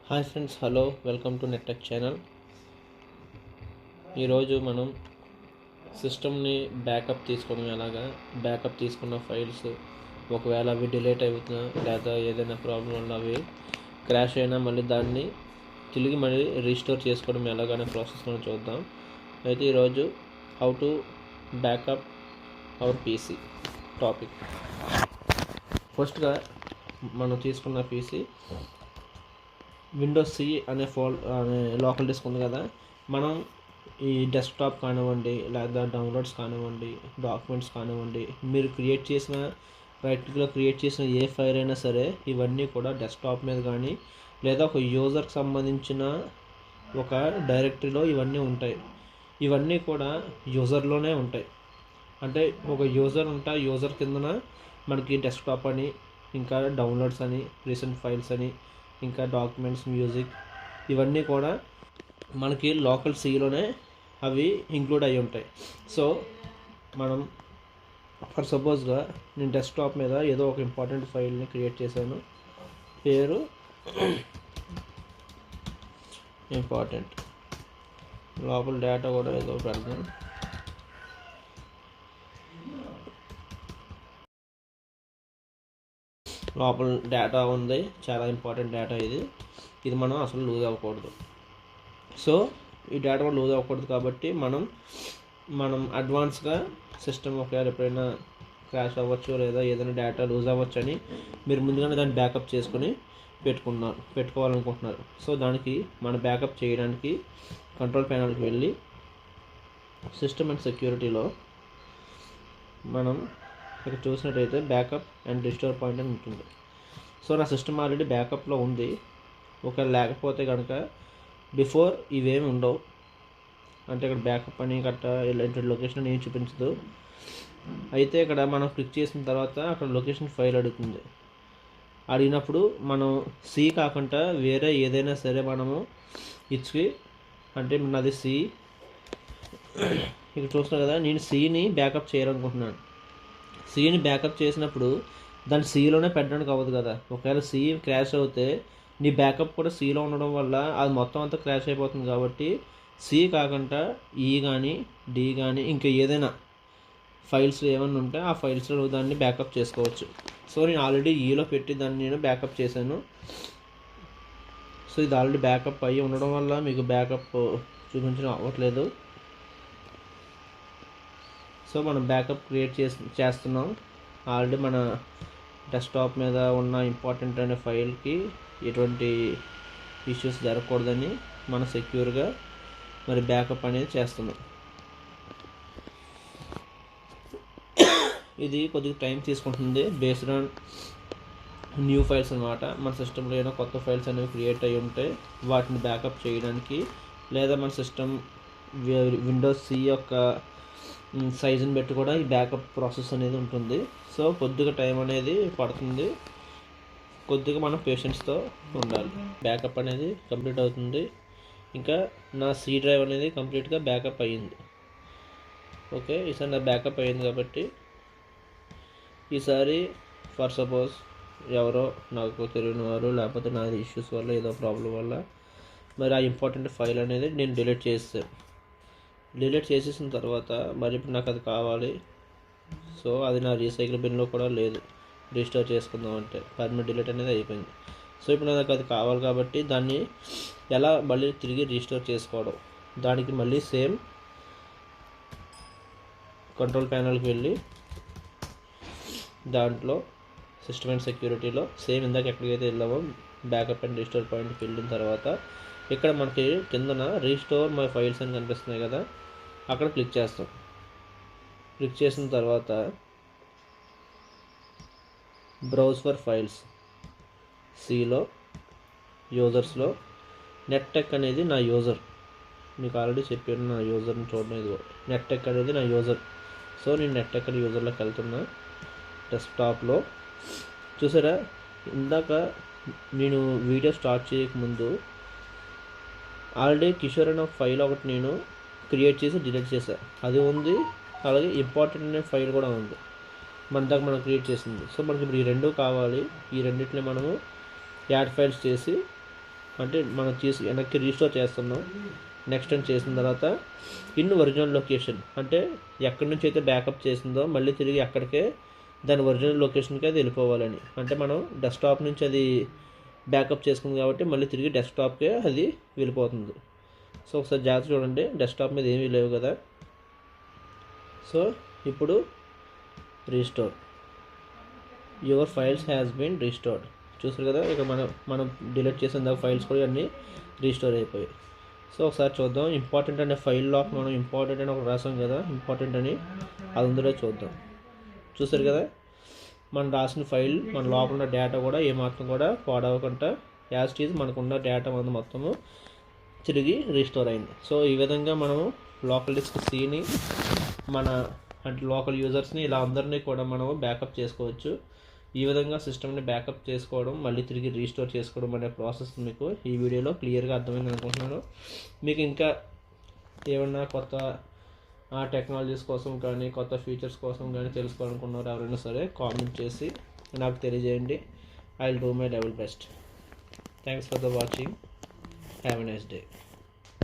Hi friends, hello, welcome to Nettech channel. ఈరోజు మనం సిస్టమ్ని బ్యాకప్ తీసుకోవడం ఎలాగా, బ్యాకప్ తీసుకున్న ఫైల్స్ ఒకవేళ అవి డిలీట్ అవుతున్నా లేదా ఏదైనా ప్రాబ్లం వల్ల అవి క్రాష్ అయినా మళ్ళీ దాన్ని తిరిగి మళ్ళీ రీస్టోర్ చేసుకోవడం ఎలాగనే ప్రాసెస్ మనం చూద్దాం. అయితే ఈరోజు how to backup our PC topic. ఫస్ట్గా మనం తీసుకున్న పీసీ విండోస్ సి అనే లోకల్ డిస్క్ ఉంది కదా. మనం ఈ డెస్క్టాప్ కానివ్వండి, లేదా డౌన్లోడ్స్ కానివ్వండి, డాక్యుమెంట్స్ కానివ్వండి, మీరు క్రియేట్ చేసిన ఏ ఫైల్ అయినా సరే ఇవన్నీ కూడా డెస్క్టాప్ మీద కానీ లేదా ఒక యూజర్కి సంబంధించిన ఒక డైరెక్టరీలో ఇవన్నీ ఉంటాయి. ఇవన్నీ కూడా యూజర్లోనే ఉంటాయి. అంటే ఒక యూజర్ కిందన మనకి డెస్క్టాప్ అని, ఇంకా డౌన్లోడ్స్ అని, రీసెంట్ ఫైల్స్ అని, ఇంకా డాక్యుమెంట్స్, మ్యూజిక్, ఇవన్నీ కూడా మనకి లోకల్ సిలోనే అవి ఇంక్లూడ్ అయి ఉంటాయి. సో మనం ఫర్ సపోజ్గా నేను డెస్క్టాప్ మీద ఏదో ఒక ఇంపార్టెంట్ ఫైల్ని క్రియేట్ చేశాను. పేరు ఇంపార్టెంట్, లోపల డేటా కూడా ఏదో పెడతాను. లోపల డేటా ఉంది, చాలా ఇంపార్టెంట్ డేటా ఇది మనం అసలు లూజ్ అవ్వకూడదు. సో ఈ డేటా కూడా లూజ్ అవ్వకూడదు కాబట్టి మనం అడ్వాన్స్గా సిస్టమ్ ఒకవేళ ఎప్పుడైనా క్రాష్ అవ్వచ్చు లేదా ఏదైనా డేటా లూజ్ అవ్వచ్చు అని మీరు ముందుగానే దాన్ని బ్యాకప్ చేసుకుని పెట్టుకోవాలనుకుంటున్నారు. సో దానికి మన బ్యాకప్ చేయడానికి కంట్రోల్ ప్యానల్కి వెళ్ళి సిస్టమ్ అండ్ సెక్యూరిటీలో మనం ఇక్కడ చూసినట్టయితే బ్యాకప్ అండ్ రిస్టోర్ పాయింట్ అని ఉంటుంది. సో నా సిస్టమ్ ఆల్రెడీ బ్యాకప్లో ఉంది. ఒకవేళ లేకపోతే కనుక బిఫోర్ ఇవేమి ఉండవు. అంటే ఇక్కడ బ్యాకప్ అని గట్రా ఇలాంటి లొకేషన్ ఏం చూపించదు. అయితే ఇక్కడ మనం క్లిక్ చేసిన తర్వాత అక్కడ లొకేషన్ ఫైల్ అడుగుతుంది. అడిగినప్పుడు మనం సి కాకుండా వేరే ఏదైనా సరే మనము ఇచ్చి, అంటే నాది సి, ఇక్కడ చూస్తున్నాం కదా, నేను సిని బ్యాకప్ చేయాలనుకుంటున్నాను. సిని బ్యాకప్ చేసినప్పుడు దాన్ని సిలోనే పెట్టడానికి అవ్వదు కదా. ఒకవేళ సి క్రాష్ అవుతే నీ బ్యాకప్ కూడా సిలో ఉండడం వల్ల అది మొత్తం అంతా క్రాష్ అయిపోతుంది. కాబట్టి సి కాకుండా ఈ కానీ డి కానీ ఇంకా ఏదైనా ఫైల్స్ ఏమైనా ఉంటే ఆ ఫైల్స్లో దాన్ని బ్యాకప్ చేసుకోవచ్చు. సో నేను ఆల్రెడీ ఈలో పెట్టి దాన్ని నేను బ్యాకప్ చేశాను. సో ఇది ఆల్రెడీ బ్యాకప్ అయ్యి ఉండడం వల్ల మీకు బ్యాకప్ చూపించడం అవ్వట్లేదు. సో మనం బ్యాకప్ క్రియేట్ చేస్తున్నాం. ఆల్రెడీ మన డెస్క్టాప్ మీద ఉన్న ఇంపార్టెంట్ అనే ఫైల్కి ఎటువంటి ఇష్యూస్ జరగకూడదని మనం సెక్యూర్గా మరి బ్యాకప్ అనేది చేస్తున్నాం. ఇది కొద్దిగా టైం తీసుకుంటుంది బేస్డ్ ఆన్ న్యూ ఫైల్స్ అన్నమాట. మన సిస్టంలో ఏదైనా కొత్త ఫైల్స్ అనేవి క్రియేట్ అయ్యి ఉంటే వాటిని బ్యాకప్ చేయడానికి, లేదా మన సిస్టమ్ విండోస్ సి యొక్క సైజుని బట్టి కూడా ఈ బ్యాకప్ ప్రాసెస్ అనేది ఉంటుంది. సో కొద్దిగా టైం అనేది పడుతుంది. కొద్దిగా మనం పేషెన్స్తో ఉండాలి. బ్యాకప్ అనేది కంప్లీట్ అవుతుంది. ఇంకా నా సి డ్రైవ్ అనేది కంప్లీట్గా బ్యాకప్ అయ్యింది. ఓకే, ఈసారి నా బ్యాకప్ అయ్యింది కాబట్టి ఈసారి ఫర్ సపోజ్ ఎవరో నాకు తెలియని వారు, లేకపోతే నా ఇష్యూస్ వల్ల ఏదో ప్రాబ్లం వల్ల మరి ఆ ఇంపార్టెంట్ ఫైల్ అనేది నేను డిలీట్ చేసేసిన తర్వాత మరి ఇప్పుడు నాకు అది కావాలి. సో అది నా రీసైకిల్ బిన్లో కూడా లేదు. రీస్టోర్ చేసుకుందాం అంటే పర్మనెంట్ డిలీట్ అనేది అయిపోయింది. సో ఇప్పుడు నాకు అది కావాలి కాబట్టి దాన్ని ఎలా మళ్ళీ తిరిగి రీస్టోర్ చేసుకోవడం, దానికి మళ్ళీ సేమ్ కంట్రోల్ ప్యానల్కి వెళ్ళి దాంట్లో సిస్టమ్ అండ్ సెక్యూరిటీలో సేమ్ ఇందాక ఎక్కడికైతే వెళ్ళామో బ్యాకప్ అండ్ రీస్టోర్ పాయింట్కి వెళ్ళిన తర్వాత ఇక్కడ మనకి కిందన రీస్టోర్ మై ఫైల్స్ అని కనిపిస్తున్నాయి కదా, అక్కడ క్లిక్ చేస్తాం. క్లిక్ చేసిన తర్వాత బ్రౌజ్ ఫర్ ఫైల్స్, సిలో యూజర్స్లో నెట్టెక్ అనేది నా యూజర్. మీకు ఆల్రెడీ చెప్పాను నా యూజర్ని చూడండి. ఇది నెట్టెక్ అనేది నా యూజర్. సో నేను నెట్టెక్ అనే యూజర్లోకి వెళ్తున్నా. డెస్క్టాప్లో చూసారా, ఇందాక నేను వీడియో స్టార్ట్ చేయకముందు ఆల్రెడీ కిషోర్ అనే ఫైల్ ఒకటి నేను క్రియేట్ చేసి డిలీట్ చేశాను. అది ఉంది, అలాగే ఇంపార్టెంట్ అనే ఫైల్ కూడా ఉంది మన దాకా మనం క్రియేట్ చేసింది. సో మనకి ఇప్పుడు ఈ రెండు కావాలి. ఈ రెండింటిని మనము యాడ్ ఫైల్స్ చేసి అంటే మనం వెనక్కి రీస్టోర్ చేస్తున్నాం. నెక్స్ట్ అని చేసిన తర్వాత ఇన్ ఒరిజినల్ లొకేషన్, అంటే ఎక్కడి నుంచి అయితే బ్యాకప్ చేసిందో మళ్ళీ తిరిగి అక్కడికే దాని ఒరిజినల్ లొకేషన్కి అది వెళ్ళిపోవాలని. అంటే మనం డెస్క్టాప్ నుంచి అది బ్యాకప్ చేసుకుంది కాబట్టి మళ్ళీ తిరిగి డెస్క్టాప్కే అది వెళ్ళిపోతుంది. సో ఒకసారి జాగ్రత్త చూడండి, డెస్క్టాప్ మీద ఏమీ లేవు కదా. సో ఇప్పుడు restore your files has been restored. చూసారు కదా, ఇక మనం డిలీట్ చేసిన ఫైల్స్ కూడా అన్నీ రీస్టోర్ అయిపోయాయి. సో ఒకసారి చూద్దాం. ఇంపార్టెంట్ అనే ఫైల్ లాక్ మనం ఇంపార్టెంట్ అని ఒక రాసాం కదా, ఇంపార్టెంట్ అని, అది అందులో చూద్దాం. చూసారు కదా, మనం రాసిన ఫైల్ మన లోపల ఉన్న డేటా కూడా ఏమాత్రం కూడా పాడవకుండా యాజ్ ఇట్ ఈజ్ మనకున్న డేటా మొత్తము తిరిగి రీస్టోర్ అయింది. సో ఈ విధంగా మనము లోకల్ డిస్క్ సిని అంటే లోకల్ యూజర్స్ని ఇలా అందరినీ కూడా మనము బ్యాకప్ చేసుకోవచ్చు. ఈ విధంగా సిస్టమ్ని బ్యాకప్ చేసుకోవడం మళ్ళీ తిరిగి రీస్టోర్ చేసుకోవడం అనే ప్రాసెస్ మీకు ఈ వీడియోలో క్లియర్గా అర్థమైంది అనుకుంటున్నాను. మీకు ఇంకా ఏమన్నా కొత్త టెక్నాలజీస్ కోసం కానీ కొత్త ఫీచర్స్ కోసం కానీ తెలుసుకోవాలనుకున్నారు ఎవరైనా సరే కామెంట్ చేసి నాకు తెలియజేయండి. I will do my level best. Thanks for the watching. Have a nice day.